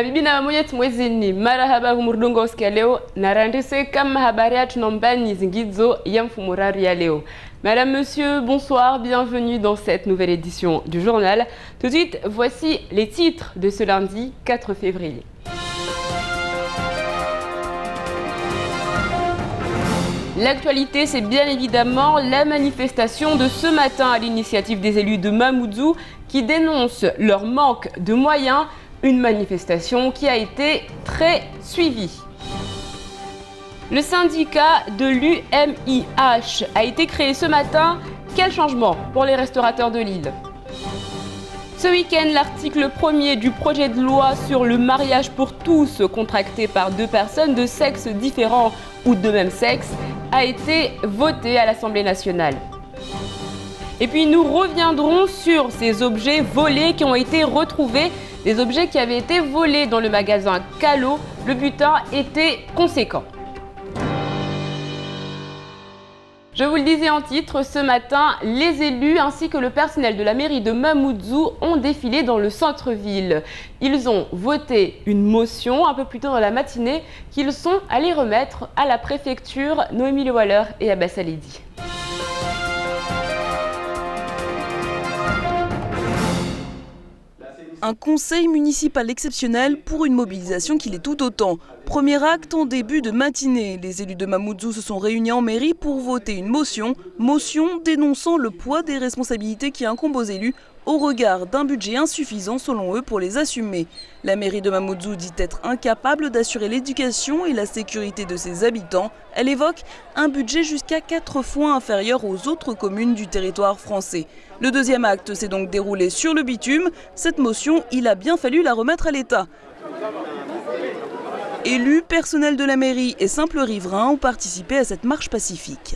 Mabibi na mwenyeti mwezini marahaba humurdungo usikia leo na randise kama habari ya tunombani zingizo ya mfumurari ya leo. Madame, Monsieur, bonsoir, bienvenue dans cette nouvelle édition du journal. Tout de suite, voici les titres de ce lundi 4 février. L'actualité, c'est bien évidemment la manifestation de ce matin à l'initiative des élus de Mamoudzou qui dénoncent leur manque de moyens, une manifestation qui a été très suivie. Le syndicat de l'UMIH a été créé ce matin. Quel changement pour les restaurateurs de Lille? Ce week-end, l'article 1er du projet de loi sur le mariage pour tous contracté par deux personnes de sexe différent ou de même sexe a été voté à l'Assemblée nationale. Et puis nous reviendrons sur ces objets volés qui ont été retrouvés, des objets qui avaient été volés dans le magasin Calo. Le butin était conséquent. Je vous le disais en titre, ce matin, les élus ainsi que le personnel de la mairie de Mamoudzou ont défilé dans le centre-ville. Ils ont voté une motion un peu plus tôt dans la matinée qu'ils sont allés remettre à la préfecture Noémie Le Waller et Abbas Alidi. Un conseil municipal exceptionnel pour une mobilisation qui l'est tout autant. Premier acte en début de matinée. Les élus de Mamoudzou se sont réunis en mairie pour voter une motion dénonçant le poids des responsabilités qui incombent aux élus au regard d'un budget insuffisant selon eux pour les assumer. La mairie de Mamoudzou dit être incapable d'assurer l'éducation et la sécurité de ses habitants. Elle évoque un budget jusqu'à 4 fois inférieur aux autres communes du territoire français. Le deuxième acte s'est donc déroulé sur le bitume. Cette motion, il a bien fallu la remettre à l'État. Élus, personnel de la mairie et simples riverains ont participé à cette marche pacifique.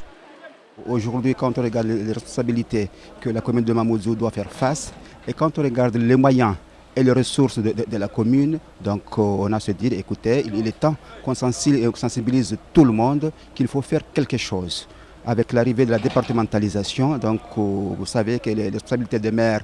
Aujourd'hui, quand on regarde les responsabilités que la commune de Mamoudzou doit faire face, et quand on regarde les moyens et les ressources de la commune, donc on a à se dire, écoutez, il est temps qu'on sensibilise tout le monde qu'il faut faire quelque chose. Avec l'arrivée de la départementalisation, donc vous savez que les responsabilités des maires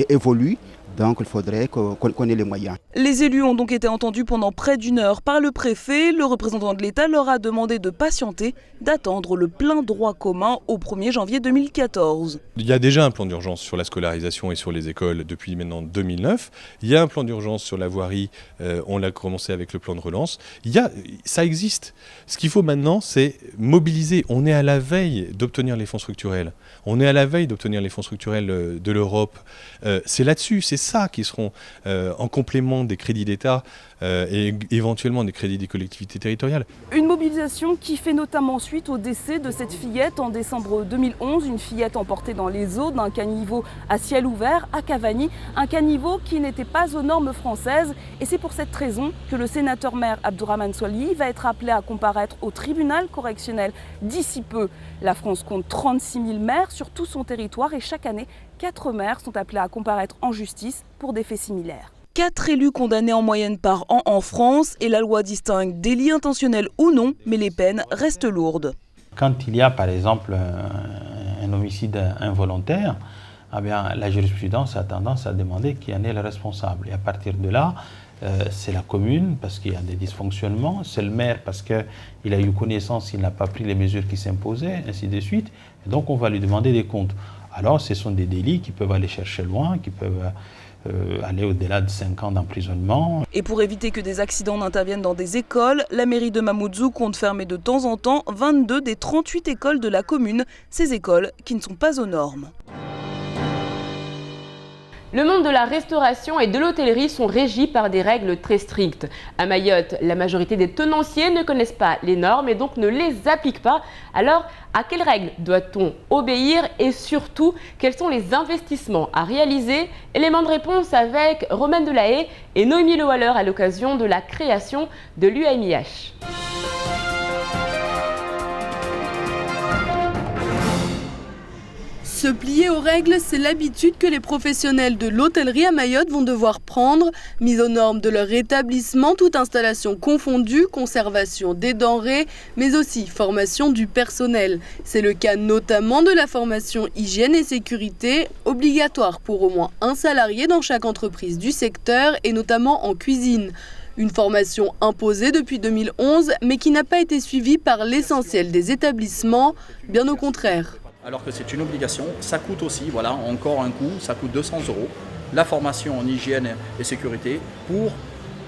évoluent. Donc il faudrait qu'on ait les moyens. Les élus ont donc été entendus pendant près d'une heure par le préfet. Le représentant de l'État leur a demandé de patienter, d'attendre le plein droit commun au 1er janvier 2014. Il y a déjà un plan d'urgence sur la scolarisation et sur les écoles depuis maintenant 2009. Il y a un plan d'urgence sur la voirie, on l'a commencé avec le plan de relance. Ça existe. Ce qu'il faut maintenant, c'est mobiliser. On est à la veille d'obtenir les fonds structurels. On est à la veille d'obtenir les fonds structurels de l'Europe. C'est là-dessus, c'est ça qui seront en complément des crédits d'État et éventuellement des crédits des collectivités territoriales. Une mobilisation qui fait notamment suite au décès de cette fillette en décembre 2011, une fillette emportée dans les eaux d'un caniveau à ciel ouvert à Cavani, un caniveau qui n'était pas aux normes françaises. Et c'est pour cette raison que le sénateur-maire Abdourahmane Soilihi va être appelé à comparaître au tribunal correctionnel d'ici peu. La France compte 36 000 maires sur tout son territoire et chaque année, 4 maires sont appelés à comparaître en justice pour des faits similaires. 4 élus condamnés en moyenne par an en France et la loi distingue délit intentionnel ou non, mais les peines restent lourdes. Quand il y a par exemple un homicide involontaire, eh bien, la jurisprudence a tendance à demander qui en est le responsable. Et à partir de là, c'est la commune parce qu'il y a des dysfonctionnements, c'est le maire parce qu'il a eu connaissance, il n'a pas pris les mesures qui s'imposaient, ainsi de suite. Et donc on va lui demander des comptes. Alors ce sont des délits qui peuvent aller chercher loin, qui peuvent aller au-delà de 5 ans d'emprisonnement. Et pour éviter que des accidents n'interviennent dans des écoles, la mairie de Mamoudzou compte fermer de temps en temps 22 des 38 écoles de la commune, ces écoles qui ne sont pas aux normes. Le monde de la restauration et de l'hôtellerie sont régis par des règles très strictes. À Mayotte, la majorité des tenanciers ne connaissent pas les normes et donc ne les appliquent pas. Alors, à quelles règles doit-on obéir et surtout, quels sont les investissements à réaliser? Élément de réponse avec Romaine Delahaye et Noémie Le Waller à l'occasion de la création de l'UMIH. Ce Se plier aux règles, c'est l'habitude que les professionnels de l'hôtellerie à Mayotte vont devoir prendre. Mise aux normes de leur établissement, toute installation confondue, conservation des denrées, mais aussi formation du personnel. C'est le cas notamment de la formation hygiène et sécurité, obligatoire pour au moins un salarié dans chaque entreprise du secteur et notamment en cuisine. Une formation imposée depuis 2011, mais qui n'a pas été suivie par l'essentiel des établissements, bien au contraire. Alors que c'est une obligation, ça coûte aussi, voilà, encore un coût, ça coûte 200 €, la formation en hygiène et sécurité pour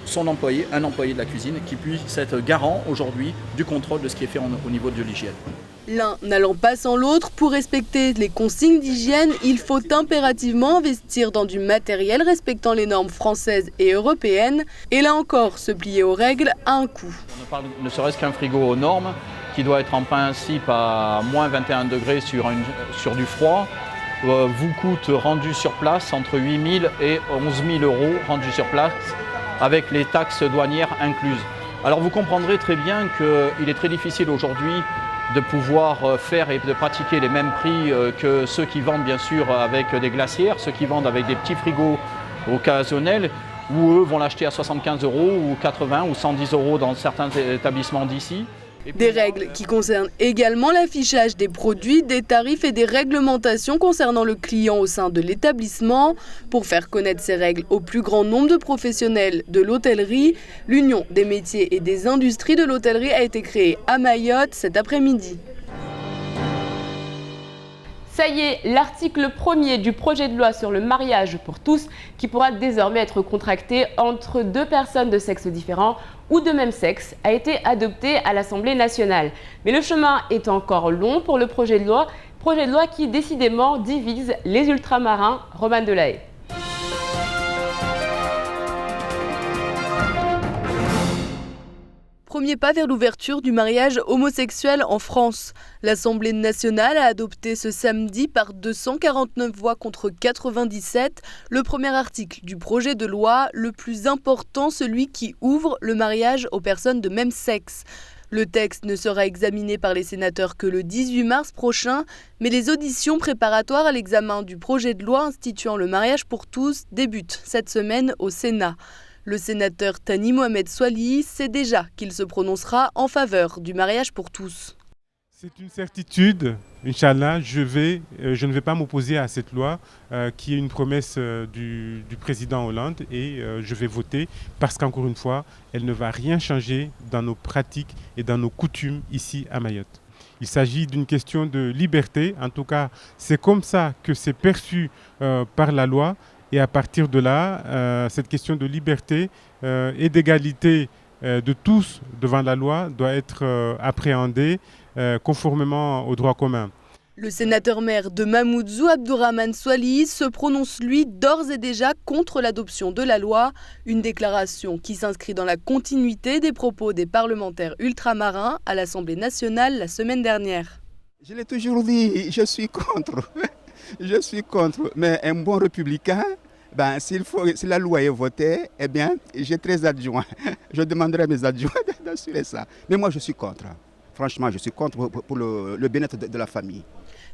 son employé, un employé de la cuisine qui puisse être garant aujourd'hui du contrôle de ce qui est fait au niveau de l'hygiène. L'un n'allant pas sans l'autre, pour respecter les consignes d'hygiène, il faut impérativement investir dans du matériel respectant les normes françaises et européennes. Et là encore, se plier aux règles a un coût. On parle ne serait-ce qu'un frigo aux normes qui doit être en principe à moins 21 degrés sur du froid, vous coûte rendu sur place entre 8 000 et 11 000 € rendu sur place avec les taxes douanières incluses. Alors vous comprendrez très bien qu'il est très difficile aujourd'hui de pouvoir faire et de pratiquer les mêmes prix que ceux qui vendent bien sûr avec des glacières, ceux qui vendent avec des petits frigos occasionnels, où eux vont l'acheter à 75 € ou 80 ou 110 € dans certains établissements d'ici. Des règles qui concernent également l'affichage des produits, des tarifs et des réglementations concernant le client au sein de l'établissement. Pour faire connaître ces règles au plus grand nombre de professionnels de l'hôtellerie, l'Union des métiers et des industries de l'hôtellerie a été créée à Mayotte cet après-midi. Ça y est, l'article 1er du projet de loi sur le mariage pour tous, qui pourra désormais être contracté entre deux personnes de sexe différent ou de même sexe, a été adopté à l'Assemblée nationale. Mais le chemin est encore long pour le projet de loi qui décidément divise les ultramarins. Romane Delahaye. Premier pas vers l'ouverture du mariage homosexuel en France. L'Assemblée nationale a adopté ce samedi par 249 voix contre 97 le premier article du projet de loi, le plus important, celui qui ouvre le mariage aux personnes de même sexe. Le texte ne sera examiné par les sénateurs que le 18 mars prochain, mais les auditions préparatoires à l'examen du projet de loi instituant le mariage pour tous débutent cette semaine au Sénat. Le sénateur Thani Mohamed Soilihi sait déjà qu'il se prononcera en faveur du mariage pour tous. C'est une certitude, Inch'Allah, je ne vais pas m'opposer à cette loi qui est une promesse du président Hollande et je vais voter parce qu'encore une fois, elle ne va rien changer dans nos pratiques et dans nos coutumes ici à Mayotte. Il s'agit d'une question de liberté, en tout cas c'est comme ça que c'est perçu par la loi. Et à partir de là, cette question de liberté et d'égalité de tous devant la loi doit être appréhendée conformément au droit commun. Le sénateur maire de Mamoudzou, Abdourahmane Soilihi, se prononce lui d'ores et déjà contre l'adoption de la loi, une déclaration qui s'inscrit dans la continuité des propos des parlementaires ultramarins à l'Assemblée nationale la semaine dernière. Je l'ai toujours dit, je suis contre. Je suis contre, mais un bon républicain, si la loi est votée, eh bien, j'ai 13 adjoints. Je demanderai à mes adjoints d'assurer ça. Mais moi, je suis contre. Franchement, je suis contre pour le bien-être de la famille.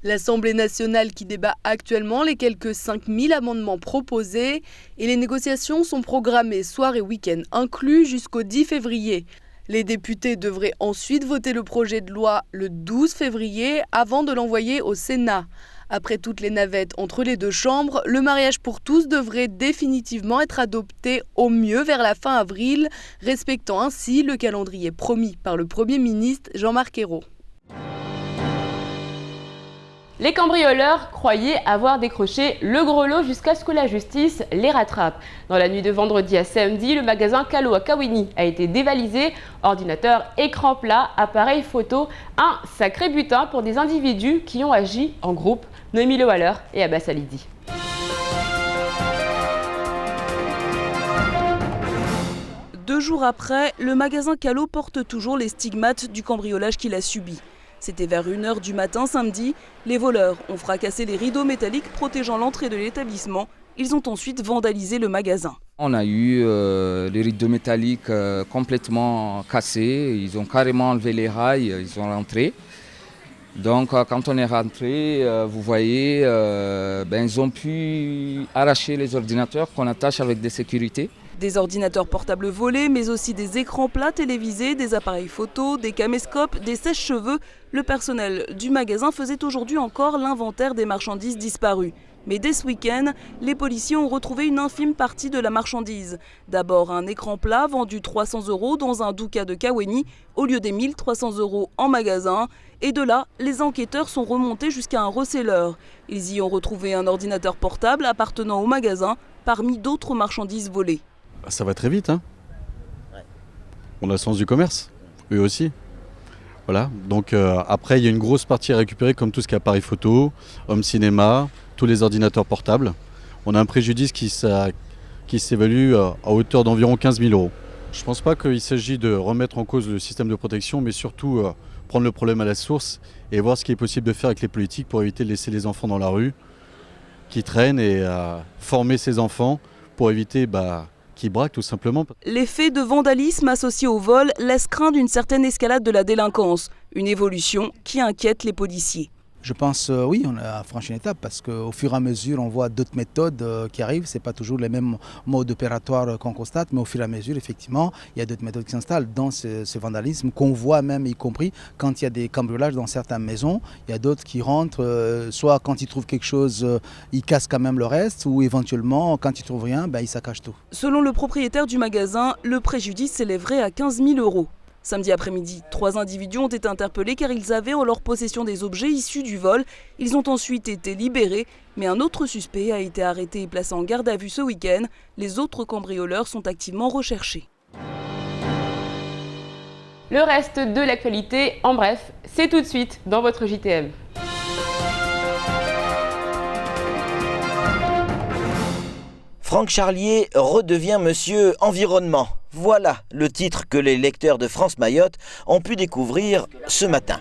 L'Assemblée nationale qui débat actuellement les quelques 5000 amendements proposés et les négociations sont programmées soir et week-end inclus jusqu'au 10 février. Les députés devraient ensuite voter le projet de loi le 12 février avant de l'envoyer au Sénat. Après toutes les navettes entre les deux chambres, le mariage pour tous devrait définitivement être adopté au mieux vers la fin avril, respectant ainsi le calendrier promis par le Premier ministre Jean-Marc Ayrault. Les cambrioleurs croyaient avoir décroché le gros lot jusqu'à ce que la justice les rattrape. Dans la nuit de vendredi à samedi, le magasin Calo à Kawini a été dévalisé. Ordinateur, écran plat, appareil photo, un sacré butin pour des individus qui ont agi en groupe. Noémie Lewaller et Abbas Alidi. Deux jours après, le magasin Calo porte toujours les stigmates du cambriolage qu'il a subi. C'était vers 1h du matin samedi. Les voleurs ont fracassé les rideaux métalliques protégeant l'entrée de l'établissement. Ils ont ensuite vandalisé le magasin. On a eu les rideaux métalliques complètement cassés. Ils ont carrément enlevé les rails, ils sont rentrés. Donc quand on est rentré, vous voyez, ils ont pu arracher les ordinateurs qu'on attache avec des sécurités. Des ordinateurs portables volés, mais aussi des écrans plats télévisés, des appareils photo, des caméscopes, des sèche-cheveux. Le personnel du magasin faisait aujourd'hui encore l'inventaire des marchandises disparues. Mais dès ce week-end, les policiers ont retrouvé une infime partie de la marchandise. D'abord un écran plat vendu 300 € dans un douka de Kaweni au lieu des 1300 € en magasin. Et de là, les enquêteurs sont remontés jusqu'à un reseller. Ils y ont retrouvé un ordinateur portable appartenant au magasin parmi d'autres marchandises volées. Ça va très vite, hein. On a le sens du commerce, eux aussi. Voilà, donc après il y a une grosse partie à récupérer comme tout ce qui est appareil photo, home cinéma, tous les ordinateurs portables. On a un préjudice qui s'évalue à hauteur d'environ 15 000 €. Je ne pense pas qu'il s'agit de remettre en cause le système de protection, mais surtout prendre le problème à la source et voir ce qui est possible de faire avec les politiques pour éviter de laisser les enfants dans la rue, qui traînent, et former ces enfants pour éviter qui braquent tout simplement. Les faits de vandalisme associés au vol laissent craindre une certaine escalade de la délinquance, une évolution qui inquiète les policiers. Je pense oui, on a franchi une étape parce qu'au fur et à mesure, on voit d'autres méthodes qui arrivent. Ce n'est pas toujours les mêmes modes opératoires qu'on constate, mais au fur et à mesure, effectivement, il y a d'autres méthodes qui s'installent dans ce vandalisme qu'on voit même, y compris quand il y a des cambriolages dans certaines maisons. Il y a d'autres qui rentrent, soit quand ils trouvent quelque chose, ils cassent quand même le reste, ou éventuellement, quand ils trouvent rien, ils saccagent tout. Selon le propriétaire du magasin, le préjudice s'élèverait à 15 000 €. Samedi après-midi, 3 individus ont été interpellés car ils avaient en leur possession des objets issus du vol. Ils ont ensuite été libérés, mais un autre suspect a été arrêté et placé en garde à vue ce week-end. Les autres cambrioleurs sont activement recherchés. Le reste de l'actualité, en bref, c'est tout de suite dans votre JTM. Franck Charlier redevient Monsieur Environnement. Voilà le titre que les lecteurs de France Mayotte ont pu découvrir ce matin.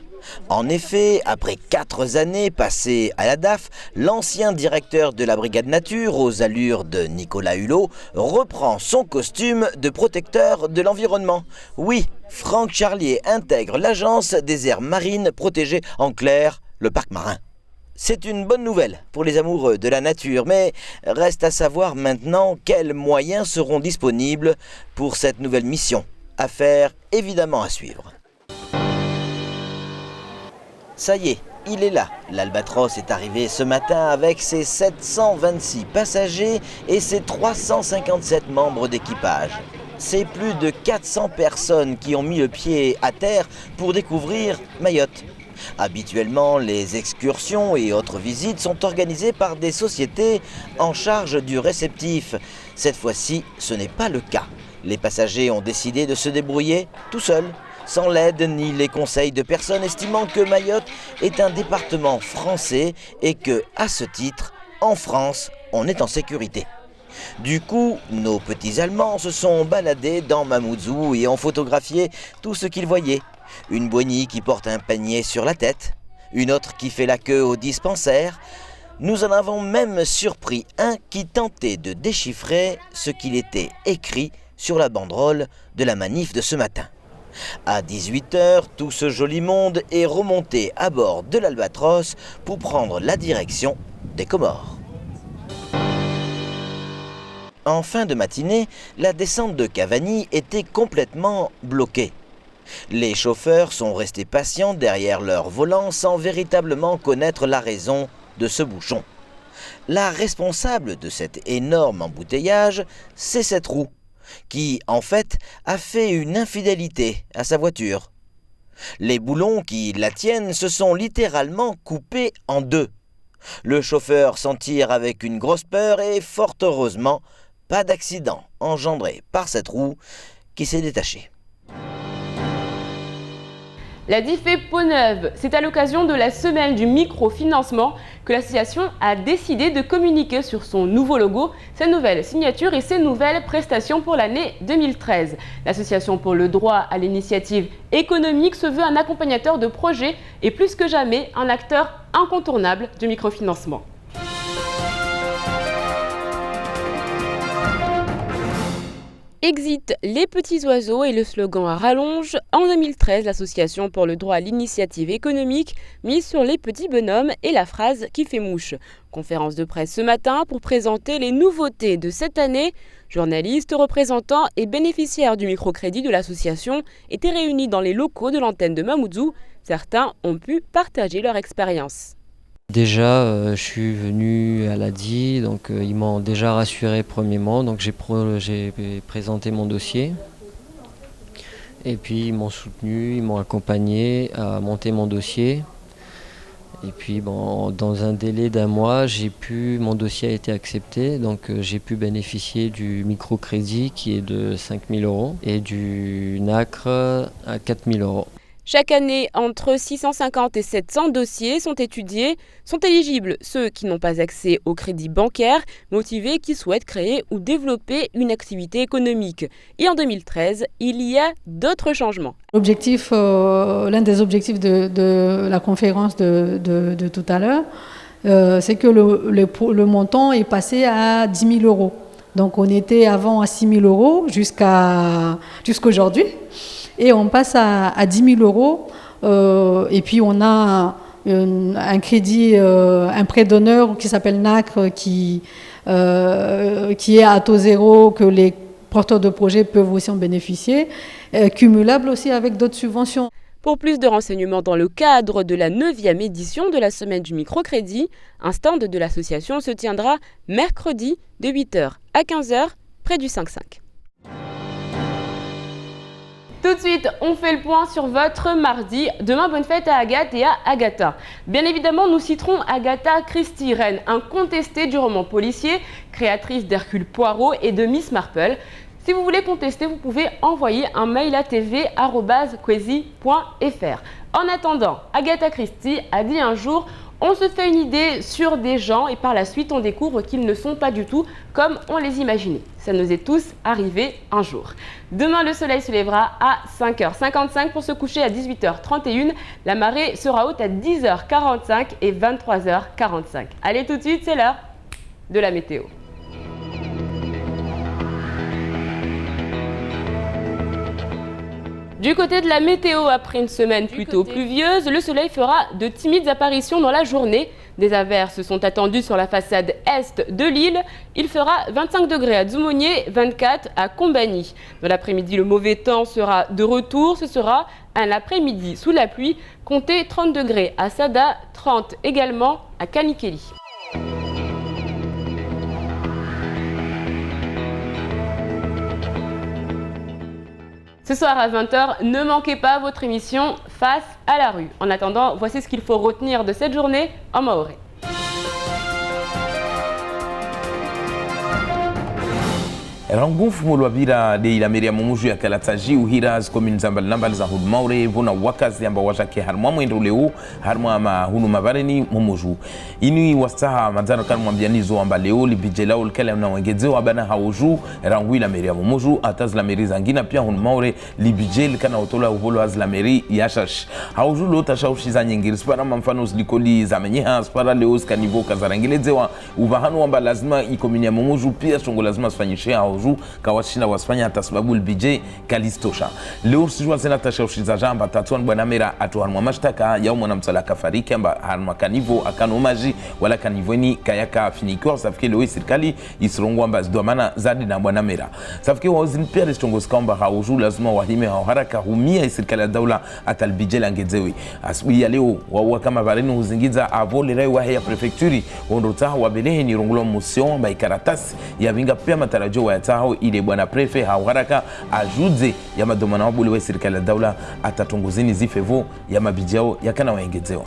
En effet, après 4 années passées à la DAF, l'ancien directeur de la Brigade Nature, aux allures de Nicolas Hulot, reprend son costume de protecteur de l'environnement. Oui, Franck Charlier intègre l'Agence des aires marines protégées, en clair, le parc marin. C'est une bonne nouvelle pour les amoureux de la nature, mais reste à savoir maintenant quels moyens seront disponibles pour cette nouvelle mission. Affaire évidemment à suivre. Ça y est, il est là. L'Albatros est arrivé ce matin avec ses 726 passagers et ses 357 membres d'équipage. C'est plus de 400 personnes qui ont mis le pied à terre pour découvrir Mayotte. Habituellement, les excursions et autres visites sont organisées par des sociétés en charge du réceptif. Cette fois-ci, ce n'est pas le cas. Les passagers ont décidé de se débrouiller tout seuls, sans l'aide ni les conseils de personnes estimant que Mayotte est un département français et que, à ce titre, en France, on est en sécurité. Du coup, nos petits Allemands se sont baladés dans Mamoudzou et ont photographié tout ce qu'ils voyaient. Une boignie qui porte un panier sur la tête, une autre qui fait la queue au dispensaire. Nous en avons même surpris un qui tentait de déchiffrer ce qu'il était écrit sur la banderole de la manif de ce matin. À 18 h, tout ce joli monde est remonté à bord de l'Albatros pour prendre la direction des Comores. En fin de matinée, la descente de Cavani était complètement bloquée. Les chauffeurs sont restés patients derrière leur volant sans véritablement connaître la raison de ce bouchon. La responsable de cet énorme embouteillage, c'est cette roue, qui, en fait, a fait une infidélité à sa voiture. Les boulons qui la tiennent se sont littéralement coupés en deux. Le chauffeur s'en tire avec une grosse peur et, fort heureusement, pas d'accident engendré par cette roue qui s'est détachée. La Diffé Pont-Neuve, c'est à l'occasion de la semaine du microfinancement que l'association a décidé de communiquer sur son nouveau logo, ses nouvelles signatures et ses nouvelles prestations pour l'année 2013. L'association pour le droit à l'initiative économique se veut un accompagnateur de projets et plus que jamais un acteur incontournable du microfinancement. Exit les petits oiseaux et le slogan à rallonge. En 2013, l'association pour le droit à l'initiative économique mise sur les petits bonhommes et la phrase qui fait mouche. Conférence de presse ce matin pour présenter les nouveautés de cette année. Journalistes, représentants et bénéficiaires du microcrédit de l'association étaient réunis dans les locaux de l'antenne de Mamoudzou. Certains ont pu partager leur expérience. Déjà, je suis venu à l'ADI, donc ils m'ont déjà rassuré premièrement, donc j'ai présenté mon dossier. Et puis ils m'ont soutenu, ils m'ont accompagné à monter mon dossier. Et puis bon, dans un délai d'1 mois, mon dossier a été accepté, donc j'ai pu bénéficier du microcrédit qui est de 5 000 € et du NACRE à 4 000 €. Chaque année, entre 650 et 700 dossiers sont étudiés. Sont éligibles ceux qui n'ont pas accès au crédit bancaire, motivés qui souhaitent créer ou développer une activité économique. Et en 2013, il y a d'autres changements. L'un des objectifs de la conférence de tout à l'heure, c'est que le montant est passé à 10 000 €. Donc on était avant à 6 000 € jusqu'aujourd'hui. Et on passe à 10 000 €. Et puis on a un crédit, un prêt d'honneur qui s'appelle NACRE, qui est à taux zéro, que les porteurs de projets peuvent aussi en bénéficier, cumulable aussi avec d'autres subventions. Pour plus de renseignements dans le cadre de la 9e édition de la semaine du microcrédit, un stand de l'association se tiendra mercredi de 8h à 15h près du 5-5. Tout de suite, on fait le point sur votre mardi. Demain, bonne fête à Agathe et à Agatha. Bien évidemment, nous citerons Agatha Christie, reine incontestée du roman policier, créatrice d'Hercule Poirot et de Miss Marple. Si vous voulez contester, vous pouvez envoyer un mail à tv@kwezi.fr. En attendant, Agatha Christie a dit un jour: on se fait une idée sur des gens et par la suite on découvre qu'ils ne sont pas du tout comme on les imaginait. Ça nous est tous arrivé un jour. Demain, le soleil se lèvera à 5h55 pour se coucher à 18h31. La marée sera haute à 10h45 et 23h45. Allez, tout de suite, c'est l'heure de la météo. Du côté de la météo, après une semaine plutôt pluvieuse, le soleil fera de timides apparitions dans la journée. Des averses sont attendues sur la façade est de l'île. Il fera 25 degrés à Dzoumogné, 24 à Combani. Dans l'après-midi, le mauvais temps sera de retour. Ce sera un après-midi sous la pluie. Comptez 30 degrés à Sada, 30 également à Kanikeli. Ce soir à 20h, ne manquez pas votre émission Face à la rue. En attendant, voici ce qu'il faut retenir de cette journée en maoré. Rangouf mulwabira de ilameria mumuju ya kalataji uhiraz komin zambal nambal za hud maure vona wakaz yamba wajake harmwa mwendo leo harmwa ma hunu mabareni mumuju inui wastaha manzano kan mwambianizo amba leo libijela ulkala na wengezeo abana hauju rangu ilameria mumuju ataz la meri zangina pia hunu maure libijel kana otola ubolo az la meri yashash hauju lo tashawshiza nyingiri spara mfano likoli zamenyeha spara leo skanivo kazarangelezewa ubahanu amba lazima ikominia mumuju pia songo lazima sfanyishe kawashina wasfanya hata sababu LBJ kalistosha leo sijua zena tashawshiza jamba tatuan bwana mera atuhanwa mashtaka ya mwana msala kafariki amba hanwa kanivo akanomaji wala kanivweni kayaka finikiwa safike leo serikali isirongwa amba zdomana zadi na bwana mera safike wazin pia restongos kamba hauju lazima wahime haraka humia serikali ya daula ata LBJ langezewi asubuhi ya leo wawa kama vareni huzingiza avole rai wa ya prefecture ondota wabelehe ni rongulo motion amba ikaratasi ya vinga pia matarajo wa taho ile bwana prefe haraka ajuze ya madomana wabuli wa serikali ya daula atatongozeni zifevo ya mabijao yakana waengezewa.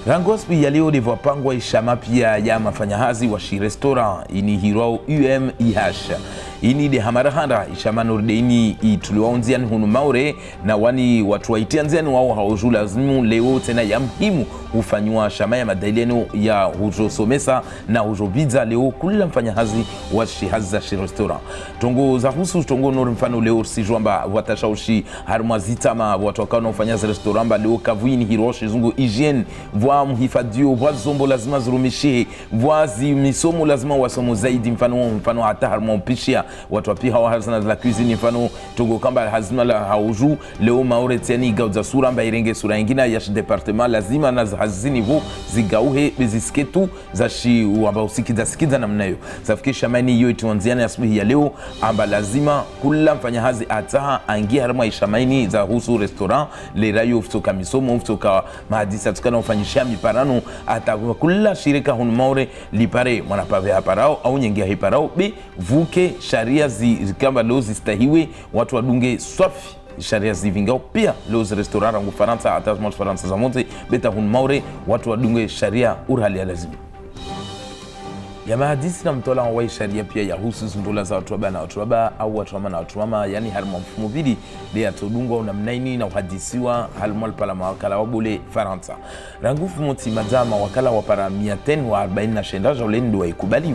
Rangospi ya leo devo pangwa ishama pia ya mafanyahazi wa shi restaurant ini hiro UMIH ini de hamarahanda ishama norde ini ituliwaunziani hunu maure na wani watu waitianziani wao haujula zimu leo tena ya mhimu ufanywa shama ya madaileno ya hujo somesa na hujo bidza leo kulila mfanyahazi wa shi haza shi restaurant tongo za husu tongo nori mfano leo sijwamba watashaushi harma zitama watu wakana ufanyazi restaurant ba leo kavuini hiroshi zungu hygiene vwa mhifadio vwa zombo lazima zurumishe vwa zi misomo lazima wasomo zaidi mfano hata harma mpishia watu wapi hawa hazina la cuisine mfano togo kamba hazina la hauju leo maure tiani gauza sura amba irenge sura ingine ya departement lazima na hazini vo zigauhe bezisketu za shi amba usikiza namna hiyo safikisha mani hiyo ituanziana asubuhi ya leo amba lazima kula mfanyahazi ataha angia harma ishamaini za husu restaurant le rayo kutoka misomo kutoka mahadisa tukana ufanyisha miparano atakula shirika hun maure lipare mwanapave haparao au nyingia hiparao be vuke sharia kama leo zistahiwe watu wadunge swafi sharia zivingao pia leo restaurant rangu Faransa hata Faransa za monte beta hun maure watu wadunge sharia urhali ya lazima ya mahadisi na mtola wa sharia pia ya husu ndola za watu na watu au watu na watu mama yani harma mfumo bidi de atodungwa na mnaini na uhadisiwa halmal pala mawakala wa bole Faransa rangufu moti madama wakala wa para 140 na shenda jolendo wa ikubali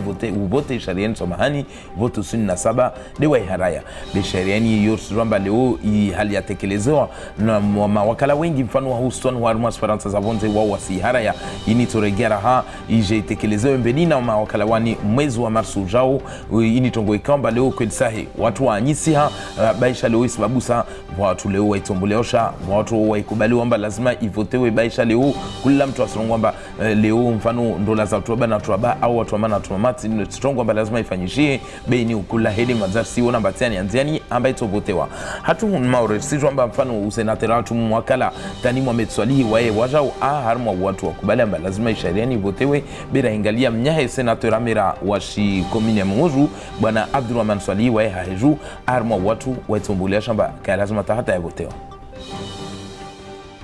vote sharia somahani vote sunna saba de wa haraya be sharia ni yorsamba leo hali yatekelezewa na mawakala wengi mfano wa Houston wa harma Faransa za bonze wao wasi haraya ini toregera ha ije tekelezewa mbelina mawakala wani mwezi wa marsu ujao ini tongo ikamba leo kwelisahi watu wa anyisiha baisha leo isababusa watu leo waitomboleosha watu waikubaliwa mba lazima ivotewe baisha leo kula mtu asirongwa mba leo mfano ndola za watu na tuaba au watu na tumamati strongwa mba lazima ifanyishie beini ukula hedi mazarsi wona mbatiani anziani amba itovotewa hatu maure sijwa mba mfano usenatera watu mwakala tani Mohamed Swalihi wae wajao harma watu wakubali mba lazima ishariani ivotewe bera ingalia mnyahe senatera mera washi komini ya Munguzu bwana Abdurrahman Swalihi wae haheju harma watu waitombolea shamba kaya lazima tahata ya votewa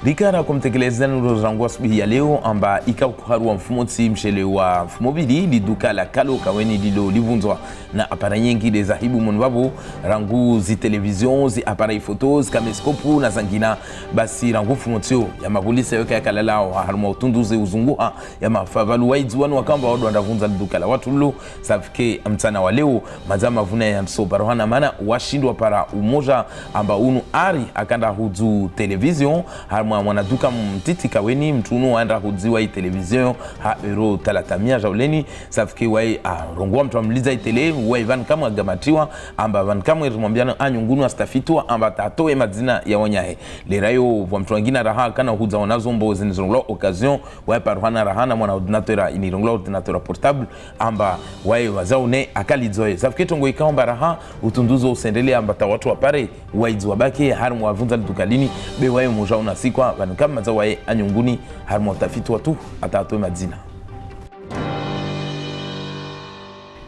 Rikara kumtekeleza nuru zangu asubuhi ya leo amba ikakuharua mfumo tsi mshele wa mfumo bidi liduka la kalo kaweni lilo livunzwa na apara nyingi de zahibu munbabu rangu zi television zi appareil photos kameskopu na zangina basi rangu mfumo tio ya mapolisi yoka yakalala haruma utunduze uzunguha ya mafavalu waizi wanu wakamba wadu andavunza liduka la watu lulo safike mtana wa leo mazama vuna ya nso barohana mana washindwa para umoja amba unu ari akanda hudu television haruma mwanaduka mtiti kaweni mtunu waenda hudziwa hii televizion ha euro 300 jauleni safiki wai rongwa mtu amliza itele wai van kama gamatiwa amba van kama rimwambiana anyungunu astafitwa amba tatoe madzina ya wanyahe lerayo wa mtu wengine raha kana hudza wanazo mbo zinizongla occasion wai parwana rahana mwana ordinateur inirongla ordinateur portable amba wai wazaune akalizoe safiki tongo ikaomba raha utunduzo usendele amba ta watu wapare waizi wabake harmu wavunza dukalini be wai mujauna sikwa kama zawaye anyunguni harmo utafiti watu atatoe madzina.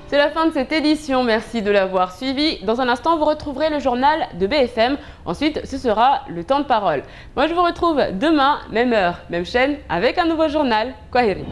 C'est la fin de cette édition, merci de l'avoir suivi. Dans un instant, vous retrouverez le journal de BFM. Ensuite, ce sera le temps de parole. Moi, je vous retrouve demain, même heure, même chaîne, avec un nouveau journal. Kwaheri.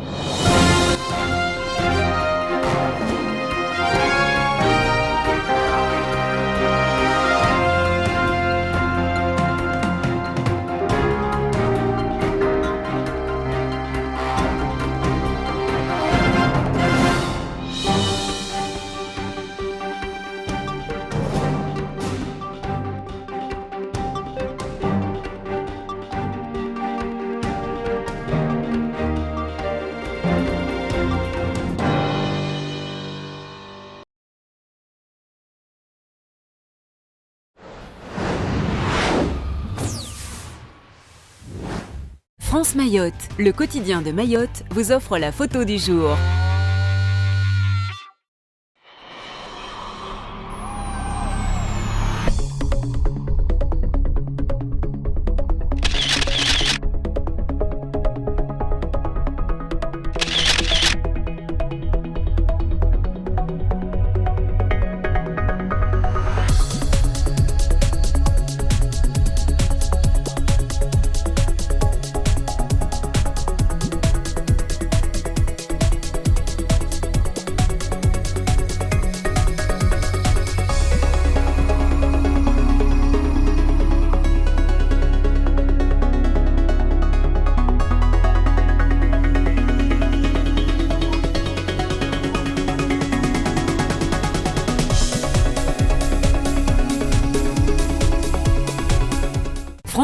France Mayotte, le quotidien de Mayotte, vous offre la photo du jour.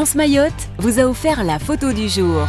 France Mayotte vous a offert la photo du jour.